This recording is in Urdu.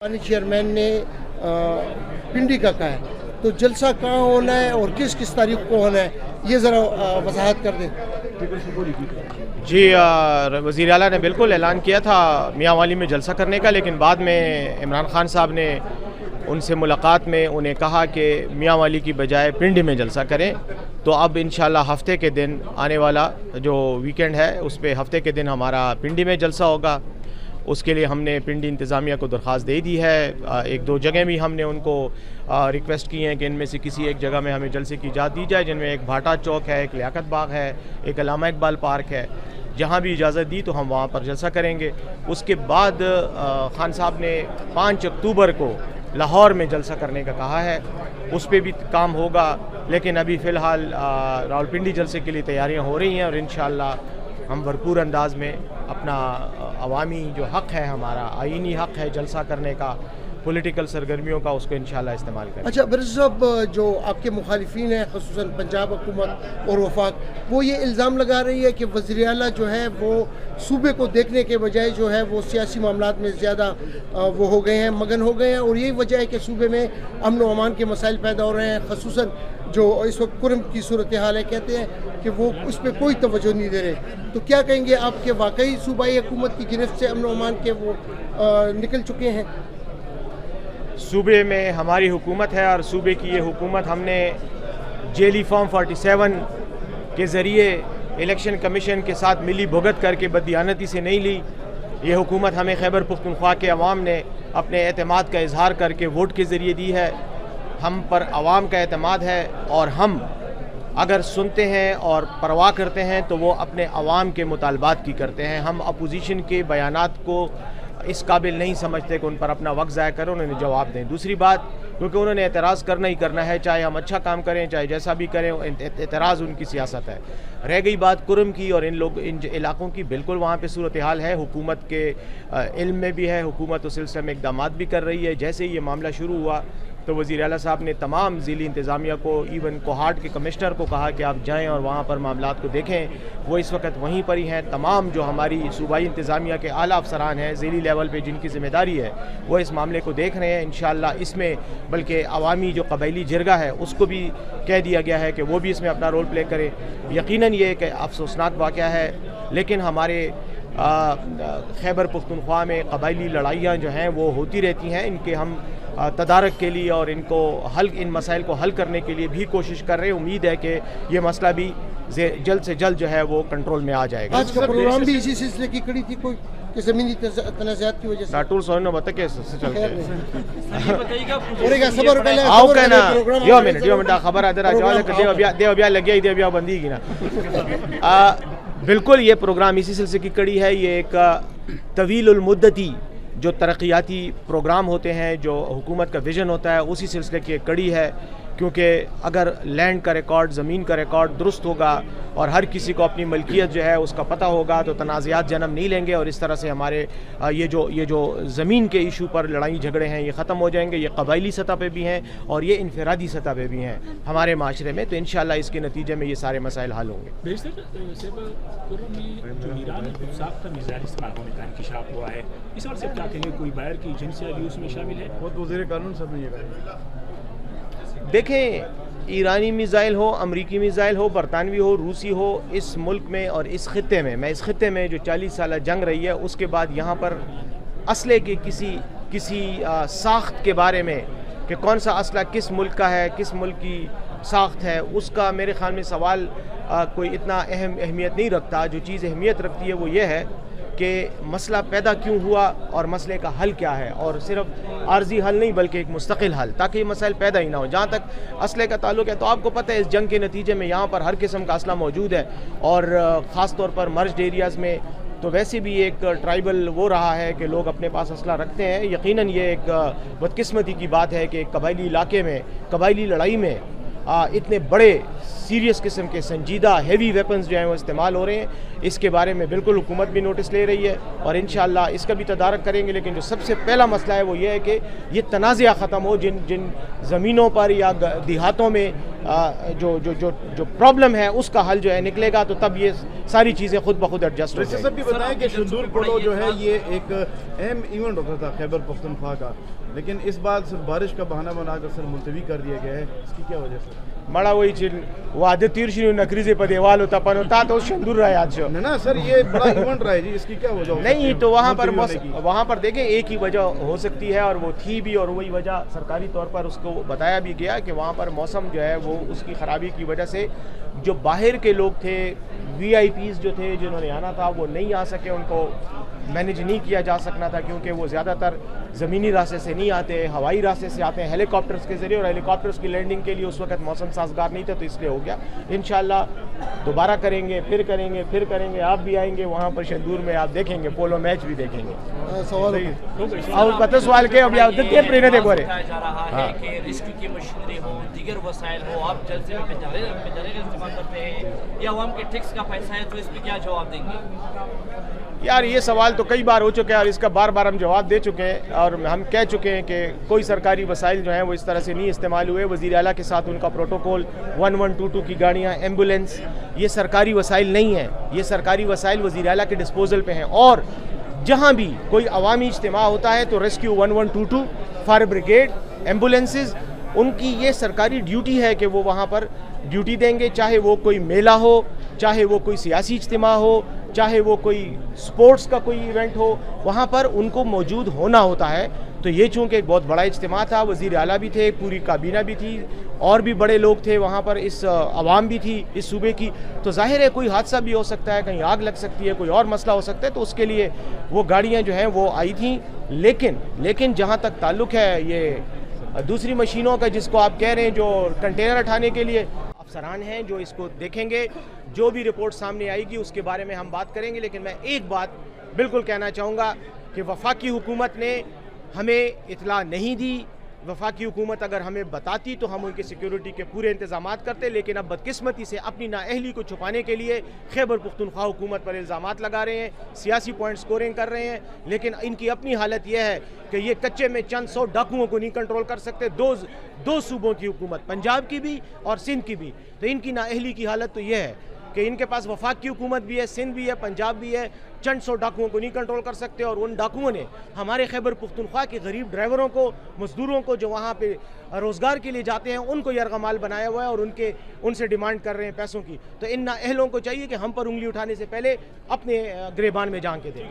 چیئرمین نے پنڈی کا کہا ہے، تو جلسہ کہاں ہونا ہے اور کس کس تاریخ کو ہونا ہے، یہ ذرا وضاحت کر دیں۔ جی، وزیر اعلیٰ نے بالکل اعلان کیا تھا میاں والی میں جلسہ کرنے کا، لیکن بعد میں عمران خان صاحب نے ان سے ملاقات میں انہیں کہا کہ میاں والی کی بجائے پنڈی میں جلسہ کریں۔ تو اب انشاءاللہ ہفتے کے دن آنے والا جو ویکینڈ ہے اس پہ ہفتے کے دن ہمارا پنڈی میں جلسہ ہوگا۔ اس کے لیے ہم نے پنڈی انتظامیہ کو درخواست دے دی ہے۔ ایک دو جگہ بھی ہم نے ان کو ریکویسٹ کی ہیں کہ ان میں سے کسی ایک جگہ میں ہمیں جلسے کی اجازت دی جائے، جن میں ایک بھاٹا چوک ہے، ایک لیاقت باغ ہے، ایک علامہ اقبال پارک ہے۔ جہاں بھی اجازت دی تو ہم وہاں پر جلسہ کریں گے۔ اس کے بعد خان صاحب نے 5 اکتوبر کو لاہور میں جلسہ کرنے کا کہا ہے، اس پہ بھی کام ہوگا، لیکن ابھی فی الحال راولپنڈی جلسے کے لیے تیاریاں ہو رہی ہیں، اور انشاءاللہ ہم بھرپور انداز میں اپنا عوامی جو حق ہے، ہمارا آئینی حق ہے جلسہ کرنے کا، پولیٹیکل سرگرمیوں کا، اس کو انشاءاللہ استعمال کریں۔ اچھا برس صاحب، جو آپ کے مخالفین ہیں خصوصاً پنجاب حکومت اور وفاق، وہ یہ الزام لگا رہی ہے کہ وزیر اعلیٰ جو ہے وہ صوبے کو دیکھنے کے بجائے جو ہے وہ سیاسی معاملات میں زیادہ وہ ہو گئے ہیں، مگن ہو گئے ہیں، اور یہی وجہ ہے کہ صوبے میں امن و امان کے مسائل پیدا ہو رہے ہیں۔ خصوصاً جو اس وقت کرم کی صورتحال ہے، کہتے ہیں کہ وہ اس پہ کوئی توجہ نہیں دے رہے، تو کیا کہیں گے آپ کہ واقعی صوبائی حکومت کی گرفت سے امن و امان کے وہ نکل چکے ہیں؟ صوبے میں ہماری حکومت ہے، اور صوبے کی یہ حکومت ہم نے جیلی فارم 47 کے ذریعے الیکشن کمیشن کے ساتھ ملی بھگت کر کے بددیانتی سے نہیں لی۔ یہ حکومت ہمیں خیبر پختونخوا کے عوام نے اپنے اعتماد کا اظہار کر کے ووٹ کے ذریعے دی ہے۔ ہم پر عوام کا اعتماد ہے، اور ہم اگر سنتے ہیں اور پرواہ کرتے ہیں تو وہ اپنے عوام کے مطالبات کی کرتے ہیں۔ ہم اپوزیشن کے بیانات کو اس قابل نہیں سمجھتے کہ ان پر اپنا وقت ضائع کریں، انہیں جواب دیں۔ دوسری بات، کیونکہ انہوں نے اعتراض کرنا ہی کرنا ہے، چاہے ہم اچھا کام کریں چاہے جیسا بھی کریں، اعتراض ان کی سیاست ہے۔ رہ گئی بات کرم کی اور ان علاقوں کی، بالکل وہاں پہ صورتحال ہے، حکومت کے علم میں بھی ہے، حکومت اس سلسلے میں اقدامات بھی کر رہی ہے۔ جیسے ہی یہ معاملہ شروع ہوا تو وزیر اعلیٰ صاحب نے تمام ضلعی انتظامیہ کو، ایون کوہاٹ کے کمشنر کو کہا کہ آپ جائیں اور وہاں پر معاملات کو دیکھیں۔ وہ اس وقت وہیں پر ہی ہیں۔ تمام جو ہماری صوبائی انتظامیہ کے اعلیٰ افسران ہیں ضلعی لیول پہ، جن کی ذمہ داری ہے، وہ اس معاملے کو دیکھ رہے ہیں۔ انشاءاللہ اس میں بلکہ عوامی جو قبائلی جرگہ ہے اس کو بھی کہہ دیا گیا ہے کہ وہ بھی اس میں اپنا رول پلے کرے۔ یقیناً یہ ایک افسوسناک واقعہ ہے، لیکن ہمارے خیبر پختونخوا میں قبائلی لڑائیاں جو ہیں وہ ہوتی رہتی ہیں۔ ان کے ہم تدارک کے لیے اور ان مسائل کو حل کرنے کے لیے بھی کوشش کر رہے ہیں۔ امید ہے کہ یہ مسئلہ بھی جلد سے جلد جو ہے وہ کنٹرول میں آ جائے گا۔ آج کا پروگرام بھی اسی سلسلے کی کڑی تھی، کوئی کہ زمینی تنازعات کی وجہ سے ٹول سونے بتا کے چلتے خبر دیو بیا لگیا دیو بیا بندی کی نا۔ بالکل یہ پروگرام اسی سلسلے کی کڑی ہے۔ یہ ایک طویل المدتی جو ترقیاتی پروگرام ہوتے ہیں، جو حکومت کا ویژن ہوتا ہے، اسی سلسلے کی ایک کڑی ہے، کیونکہ اگر لینڈ کا ریکارڈ، زمین کا ریکارڈ درست ہوگا اور ہر کسی کو اپنی ملکیت جو ہے اس کا پتہ ہوگا تو تنازعات جنم نہیں لیں گے، اور اس طرح سے ہمارے یہ جو زمین کے ایشو پر لڑائی جھگڑے ہیں یہ ختم ہو جائیں گے۔ یہ قبائلی سطح پہ بھی ہیں اور یہ انفرادی سطح پہ بھی ہیں ہمارے معاشرے میں، تو انشاءاللہ اس کے نتیجے میں یہ سارے مسائل حل ہوں گے۔ وزیر قانون صاحب نے یہ کہا۔ دیکھیں، ایرانی میزائل ہو، امریکی میزائل ہو، برطانوی ہو، روسی ہو، اس ملک میں اور اس خطے میں جو 40 سالہ جنگ رہی ہے، اس کے بعد یہاں پر اسلحے کی کسی ساخت کے بارے میں کہ کون سا اسلحہ کس ملک کا ہے، کس ملک کی ساخت ہے، اس کا میرے خیال میں سوال کوئی اتنا اہمیت نہیں رکھتا۔ جو چیز اہمیت رکھتی ہے وہ یہ ہے کہ مسئلہ پیدا کیوں ہوا اور مسئلے کا حل کیا ہے، اور صرف عارضی حل نہیں بلکہ ایک مستقل حل، تاکہ یہ مسائل پیدا ہی نہ ہو۔ جہاں تک اسلحے کا تعلق ہے تو آپ کو پتہ ہے اس جنگ کے نتیجے میں یہاں پر ہر قسم کا اسلحہ موجود ہے، اور خاص طور پر مرجڈ ایریاز میں تو ویسے بھی ایک ٹرائبل وہ رہا ہے کہ لوگ اپنے پاس اسلحہ رکھتے ہیں۔ یقیناً یہ ایک بدقسمتی کی بات ہے کہ ایک قبائلی علاقے میں، قبائلی لڑائی میں اتنے بڑے سیریس قسم کے سنجیدہ ہیوی ویپنز جو ہیں وہ استعمال ہو رہے ہیں۔ اس کے بارے میں بالکل حکومت بھی نوٹس لے رہی ہے، اور انشاءاللہ اس کا بھی تدارک کریں گے۔ لیکن جو سب سے پہلا مسئلہ ہے وہ یہ ہے کہ یہ تنازعہ ختم ہو، جن زمینوں پر یا دیہاتوں میں جو پرابلم ہے اس کا حل جو ہے نکلے گا، تو تب یہ ساری چیزیں خود بخود ایڈجسٹ ہو جائیں گی۔ صاحب بھی بتائیں کہ شندور پولو جو ہے یہ ایک اہم ایونٹ ہوتا تھا خیبر پختونخوا کا، لیکن اس بار صرف بارش کا بہانہ بنا کر سر ملتوی کر دیا گیا ہے، اس کی کیا وجہ سے؟ مڑا وہی چیز وعدے تیر شنو نکریزے پہ دیوال ہوتا پن ہوتا تو شندور رہا یاد شو نا سر یہ بڑا ایونٹ رہا ہے جی، اس کی کیا وجہ؟ نہیں تو وہاں پر دیکھیں ایک ہی وجہ ہو سکتی ہے اور وہ تھی بھی، اور وہی وجہ سرکاری طور پر اس کو بتایا بھی گیا کہ وہاں پر موسم جو ہے وہ اس کی خرابی کی وجہ سے جو باہر کے لوگ تھے، وی آئی پیز جو تھے جنہوں نے آنا تھا وہ نہیں آ سکے، ان کو مینیج نہیں کیا جا سکنا تھا کیونکہ وہ زیادہ تر زمینی راستے سے نہیں آتے، ہوائی راستے سے آتے ہیں ہیلی کاپٹرز کے ذریعے، اور ہیلی کاپٹرز کی لینڈنگ کے لیے اس وقت موسم سازگار نہیں تھا، تو اس لیے ہو گیا۔ انشاءاللہ دوبارہ کریں گے، پھر کریں گے، آپ بھی آئیں گے وہاں پر شندور میں، آپ دیکھیں گے پولو میچ بھی دیکھیں گے۔ سوال اور پتہ سوال کے اب آپ دیکھتے ہیں پرینے دے بورے جا رہا ہے کہ ریسکیو کی مشینری ہو، دیگر وسائل ہو، آپ جلسے میں پنجرے کا استعمال کرتے ہیں یا عوام کے ٹیکس کا پیسہ ہے، تو اس پہ کیا جواب دیں گے؟ یار یہ سوال تو کئی بار ہو چکے ہیں اور اس کا بار بار ہم جواب دے چکے ہیں، اور ہم کہہ چکے ہیں کہ کوئی سرکاری وسائل جو ہیں وہ اس طرح سے نہیں استعمال ہوئے۔ وزیر اعلیٰ کے ساتھ ان کا پروٹوکول 1122 کی گاڑیاں، ایمبولینس، یہ سرکاری وسائل نہیں ہیں، یہ سرکاری وسائل وزیر اعلیٰ کے ڈسپوزل پہ ہیں، اور جہاں بھی کوئی عوامی اجتماع ہوتا ہے تو ریسکیو 1122، فائر بریگیڈ، ایمبولینسز، ان کی یہ سرکاری ڈیوٹی ہے کہ وہ وہاں پر ڈیوٹی دیں گے، چاہے وہ کوئی میلہ ہو، چاہے وہ کوئی سیاسی اجتماع ہو، چاہے وہ کوئی سپورٹس کا کوئی ایونٹ ہو، وہاں پر ان کو موجود ہونا ہوتا ہے۔ تو یہ چونکہ ایک بہت بڑا اجتماع تھا، وزیر اعلیٰ بھی تھے، پوری کابینہ بھی تھی، اور بھی بڑے لوگ تھے وہاں پر، اس عوام بھی تھی اس صوبے کی، تو ظاہر ہے کوئی حادثہ بھی ہو سکتا ہے، کہیں آگ لگ سکتی ہے، کوئی اور مسئلہ ہو سکتا ہے، تو اس کے لیے وہ گاڑیاں جو ہیں وہ آئی تھیں۔ لیکن جہاں تک تعلق ہے یہ دوسری مشینوں کا جس کو آپ کہہ رہے ہیں جو کنٹینر اٹھانے کے لیے، افسران ہیں جو اس کو دیکھیں گے، جو بھی رپورٹ سامنے آئے گی اس کے بارے میں ہم بات کریں گے۔ لیکن میں ایک بات بالکل کہنا چاہوں گا کہ وفاقی حکومت نے ہمیں اطلاع نہیں دی، وفاقی حکومت اگر ہمیں بتاتی تو ہم ان کی سیکیورٹی کے پورے انتظامات کرتے، لیکن اب بدقسمتی سے اپنی نااہلی کو چھپانے کے لیے خیبر پختونخوا حکومت پر الزامات لگا رہے ہیں، سیاسی پوائنٹ سکورنگ کر رہے ہیں، لیکن ان کی اپنی حالت یہ ہے کہ یہ کچے میں چند 100 ڈاکوؤں کو نہیں کنٹرول کر سکتے، دو صوبوں کی حکومت، پنجاب کی بھی اور سندھ کی بھی، تو ان کی نااہلی کی حالت تو یہ ہے کہ ان کے پاس وفاق کی حکومت بھی ہے، سندھ بھی ہے، پنجاب بھی ہے، چند 100 ڈاکوؤں کو نہیں کنٹرول کر سکتے، اور ان ڈاکوؤں نے ہمارے خیبر پختونخوا کے غریب ڈرائیوروں کو، مزدوروں کو جو وہاں پہ روزگار کے لیے جاتے ہیں، ان کو یرغمال بنایا ہوا ہے، اور ان سے ڈیمانڈ کر رہے ہیں پیسوں کی۔ تو ان نااہلوں کو چاہیے کہ ہم پر انگلی اٹھانے سے پہلے اپنے گریبان میں جان کے دیں۔